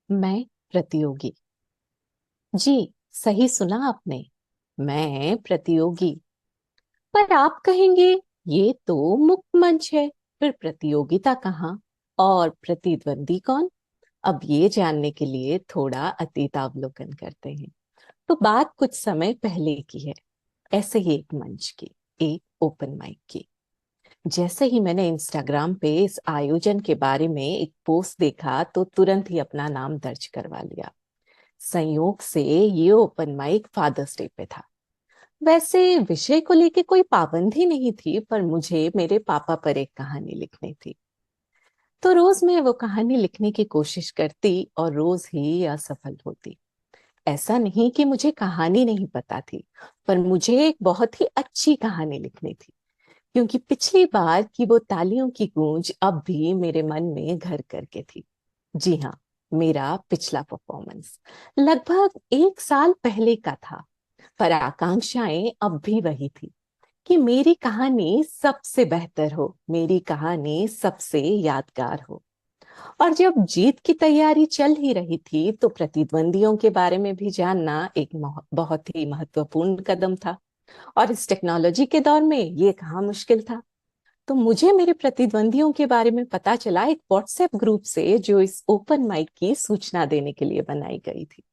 मैं प्रतियोगी। जी, सही सुना आपने। मैं प्रतियोगी। पर आप कहेंगे ये तो मुक्त मंच है, फिर प्रतियोगिता कहाँ और प्रतिद्वंदी कौन? अब ये जानने के लिए थोड़ा अतीतावलोकन करते हैं। तो बात कुछ समय पहले की है। ऐसे ही एक मंच की, एक ओपन माइक की। जैसे ही मैंने इंस्टाग्राम पे इस आयोजन के बारे में एक पोस्ट देखा तो तुरंत ही अपना नाम दर्ज करवा लिया। संयोग से ये ओपन माइक फादर्स डे पे था। वैसे विषय को लेके कोई पाबंदी नहीं थी, पर मुझे मेरे पापा पर एक कहानी लिखनी थी। तो रोज मैं वो कहानी लिखने की कोशिश करती और रोज ही असफल होती। ऐसा नहीं कि मुझे कहानी नहीं पता थी, पर मुझे एक बहुत ही अच्छी कहानी लिखनी थी, क्योंकि पिछली बार की वो तालियों की गूंज अब भी मेरे मन में घर करके थी। जी हाँ, मेरा पिछला परफॉर्मेंस लगभग एक साल पहले का था, पर आकांक्षाएं अब भी वही थी कि मेरी कहानी सबसे बेहतर हो, मेरी कहानी सबसे यादगार हो। और जब जीत की तैयारी चल ही रही थी तो प्रतिद्वंदियों के बारे में भी जानना एक बहुत ही महत्वपूर्ण कदम था। और इस टेक्नोलॉजी के दौर में ये कहाँ मुश्किल था। तो मुझे मेरे प्रतिद्वंदियों के बारे में पता चला एक व्हाट्सएप ग्रुप से, जो इस ओपन माइक की सूचना देने के लिए बनाई गई थी।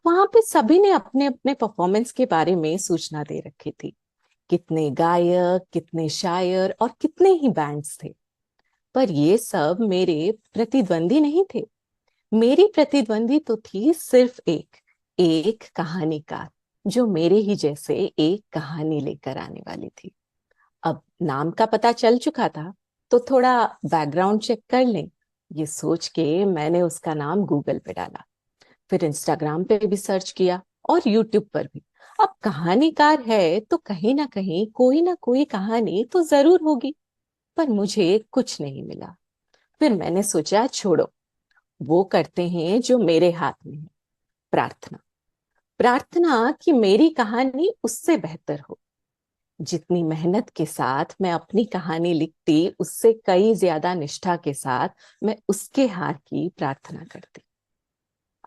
वहां पे सभी ने अपने अपने परफॉर्मेंस के बारे में सूचना दे रखी थी। कितने गायक, कितने शायर और कितने ही बैंड्स थे। पर ये सब मेरे प्रतिद्वंदी नहीं थे। मेरी प्रतिद्वंदी तो थी सिर्फ एक, एक कहानीकार, जो मेरे ही जैसे एक कहानी लेकर आने वाली थी। अब नाम का पता चल चुका था, तो थोड़ा बैकग्राउंड चेक कर लें, ये सोच के मैंने उसका नाम गूगल पे डाला। फिर इंस्टाग्राम पे भी सर्च किया और यूट्यूब पर भी। अब कहानीकार है तो कहीं ना कोई कहानी तो जरूर होगी। पर मुझे कुछ नहीं मिला। फिर मैंने सोचा छोड़ो, वो करते हैं जो मेरे हाथ में है। प्रार्थना। प्रार्थना कि मेरी कहानी उससे बेहतर हो। जितनी मेहनत के साथ मैं अपनी कहानी लिखती, उससे कई ज्यादा निष्ठा के साथ मैं उसके हार की प्रार्थना करती।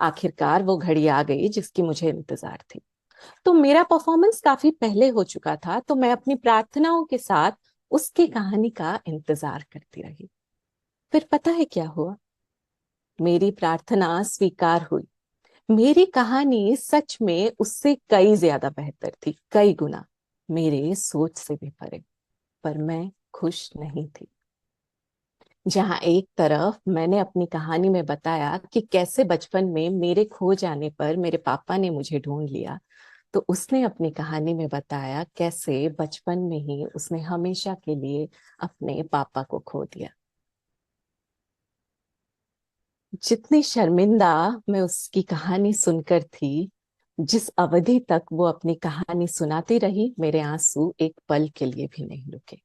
आखिरकार वो घड़ी आ गई जिसकी मुझे इंतजार थी। तो मेरा परफॉर्मेंस काफी पहले हो चुका था, तो मैं अपनी प्रार्थनाओं के साथ उसकी कहानी का इंतजार करती रही। फिर पता है क्या हुआ? मेरी प्रार्थना स्वीकार हुई। मेरी कहानी सच में उससे कई ज्यादा बेहतर थी, कई गुना, मेरे सोच से भी परे। पर मैं खुश नहीं थी। जहां एक तरफ मैंने अपनी कहानी में बताया कि कैसे बचपन में मेरे खो जाने पर मेरे पापा ने मुझे ढूंढ लिया, तो उसने अपनी कहानी में बताया कैसे बचपन में ही उसने हमेशा के लिए अपने पापा को खो दिया। जितनी शर्मिंदा मैं उसकी कहानी सुनकर थी, जिस अवधि तक वो अपनी कहानी सुनाती रही, मेरे आंसू एक पल के लिए भी नहीं रुके।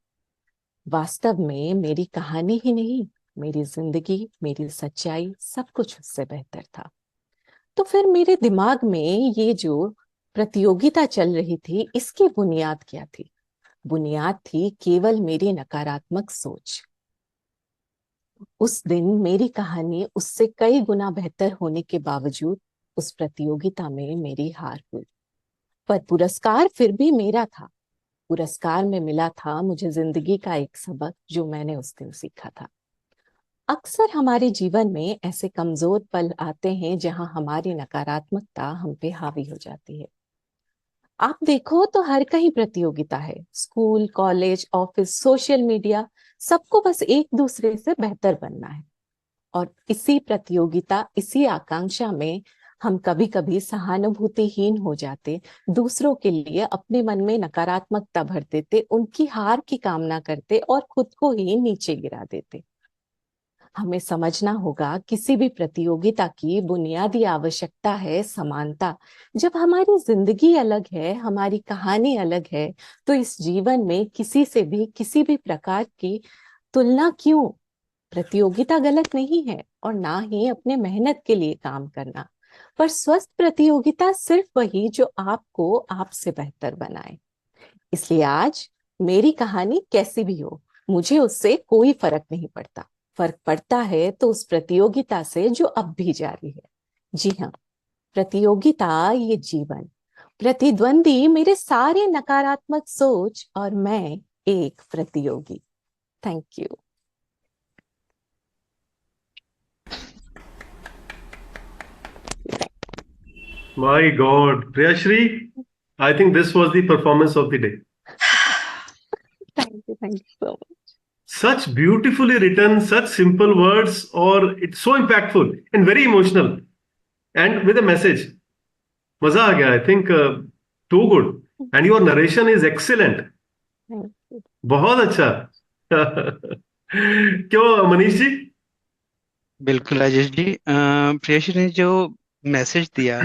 वास्तव में मेरी कहानी ही नहीं, मेरी जिंदगी, मेरी सच्चाई, सब कुछ उससे बेहतर था। तो फिर मेरे दिमाग में ये जो प्रतियोगिता चल रही थी, इसकी बुनियाद क्या थी? बुनियाद थी केवल मेरी नकारात्मक सोच। उस दिन मेरी कहानी उससे कई गुना बेहतर होने के बावजूद उस प्रतियोगिता में मेरी हार हुई। पर पुरस्कार फिर भी मेरा था। पुरस्कार में मिला था मुझे जिंदगी का एक सबक, जो मैंने उस दिन सीखा था। अक्सर हमारे जीवन में ऐसे कमजोर पल आते हैं जहां हमारी नकारात्मकता हम पे हावी हो जाती है। आप देखो तो हर कहीं प्रतियोगिता है, school, college, office, social media, सबको बस एक दूसरे से बेहतर बनना है। और इसी प्रतियोगिता, इसी आकांक्षा में हम कभी कभी सहानुभूतिहीन हो जाते, दूसरों के लिए अपने मन में नकारात्मकता भर देते, उनकी हार की कामना करते और खुद को ही नीचे गिरा देते। हमें समझना होगा, किसी भी प्रतियोगिता की बुनियादी आवश्यकता है समानता। जब हमारी जिंदगी अलग है, हमारी कहानी अलग है, तो इस जीवन में किसी से भी किसी भी प्रकार की तुलना क्यों? प्रतियोगिता गलत नहीं है, और ना ही अपने मेहनत के लिए काम करना। पर स्वस्थ प्रतियोगिता सिर्फ वही जो आपको आपसे बेहतर बनाए। इसलिए आज मेरी कहानी कैसी भी हो, मुझे उससे कोई फर्क नहीं पड़ता। फर्क पड़ता है तो उस प्रतियोगिता से जो अब भी जारी है। जी हाँ, प्रतियोगिता ये जीवन, प्रतिद्वंदी मेरे सारे नकारात्मक सोच, और मैं एक प्रतियोगी। Thank you. My God, Priyashri, I think this was the performance of the day. Thank you so much. Such beautifully written, such simple words, or it's so impactful and very emotional, and with a message. Maza aa gaya, I think too good. And your narration is excellent. Thank you. बहुत अच्छा. क्यों मनीष जी? बिल्कुल राजेश जी, प्रियशी ने जो message दिया,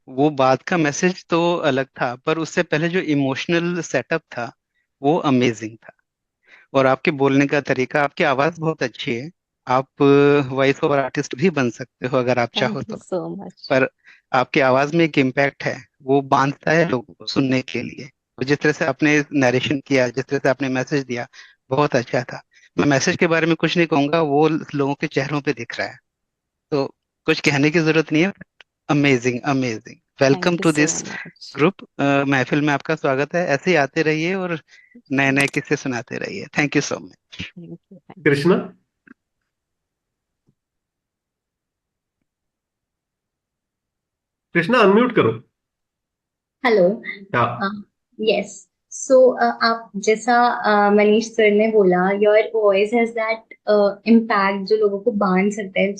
वो बात का मैसेज तो अलग था, पर उससे पहले जो इमोशनल सेटअप था वो अमेजिंग था। और आपके बोलने का तरीका, आपकी आवाज बहुत अच्छी है। आप वॉइस ओवर आर्टिस्ट भी बन सकते हो अगर आप थैंक चाहो यू तो। So much. पर आपकी आवाज में एक इम्पैक्ट है, वो बांधता है लोगों को सुनने के लिए। तो जिस तरह से आपने नरेशन किया, जिस तरह से आपने मैसेज दिया, बहुत अच्छा था। मैं मैसेज के बारे में कुछ नहीं कहूंगा, वो लोगों के चेहरों पे दिख रहा है, तो कुछ कहने की जरूरत नहीं है। Amazing amazing, welcome thank you to so this much. Group. महफिल में आपका स्वागत है, ऐसे ही आते रहिए और नए नए किस्से सुनाते रहिए। Thank you so much. Thank you. Krishna, Krishna unmute करो. हेलो। हाँ. यस। सो आप जैसा मनीष सर ने बोला, your voice has that impact जो लोगों को बांध सकता है,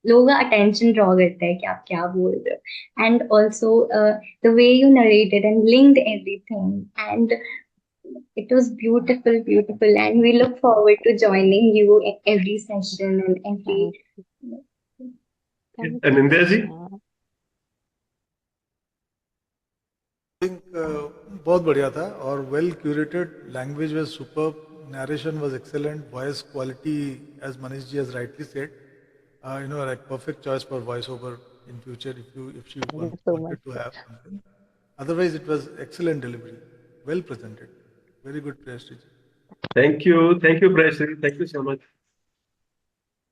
लोगों का अटेंशन ड्रॉ करता है कि आप क्या बोल रहे हो। And also the way you narrated and linked everything, and it was beautiful, beautiful, and we look forward to joining you in every session and every. Thank thank you Anindya ji. Krishna. Think बहुत बढ़िया था और well curated. Language was superb, narration was excellent, voice quality as Manish ji has rightly said, like perfect choice for voiceover in future if she thank you so much wanted to sir. have something. Otherwise it was excellent delivery, well presented, very good. Priyash ji. Thank you, Prayashri. Thank you so much.